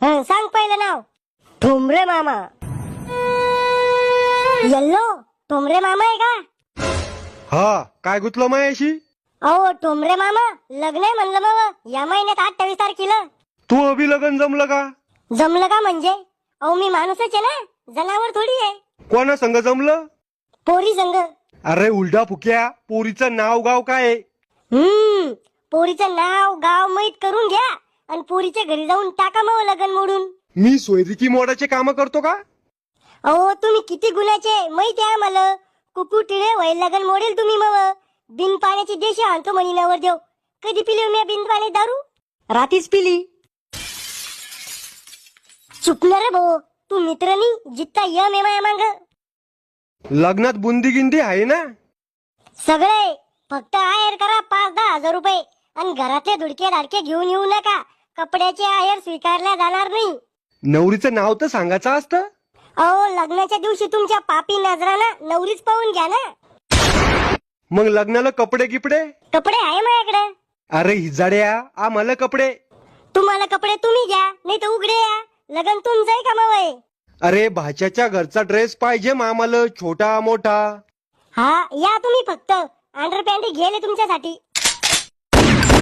सांग पहिलं नाव. ठोंबरे मामा. येल्लो ठोंबरे मामा आहे का? हा, काय गुतलं मायाशी? अहो ठोंबरे मामा, लग्न आहे म्हणलं मग या महिन्यात 28 तारखेला. तू अभि लगन जमलं का? जमलं का म्हणजे? अहो मी माणूसच आहे ना, जनावर थोडी आहे. कोणा संग जमलं? पोरी संग. अरे उलटा फुक्या, पोरीचं नाव गाव काय आहे? पोरीचं नाव गाव माहित करून घ्या आणि पोरीच्या घरी जाऊन टाका मग लगन मोडून. मी सोयरिकी मोडाचे काम करतो का? अहो तुम्ही किती गुन्ह्याचे माहिती आहे मला. कुकू टिळे वय लगन मोडेल तुम्ही मग. बिन पाण्याची देशी आणतो म्हणी नवर देव. कधी पिली मी बिन पाणी दारू? रातीच पिली. चुकणार रे भाऊ, तू मित्रनी जित्ता यम आहे माया मांग. लग्नात बुंदी गिंदी आहे ना? सगळे फक्त आहेर करा 5-10 हजार रुपये आणि घरातले धुडके धाडके घेऊन येऊ नका. कपड्याचे आहेर स्वीकारल्या जाणार नाही. नवरीचं नाव तर सांगायचं असतं. अहो लग्नाच्या दिवशी तुमच्या पापी नजरानं नवरीच पाहून घ्या ना. मग लग्नाला कपडे गिपडे? कपडे आहे माझ्याकडे. अरे हिजाड्या, आम्हाला कपडे. तुम्हाला कपडे तुम्ही घ्या, नाही तर उघडे या. लगन तुमचं आहे का मग? अरे भाच्याच्या घरचा ड्रेस पाहिजे आम्हाला, छोटा मोठा. हा या तुम्ही फक्त. अंडरपॅन्ट घेले तुमच्यासाठी.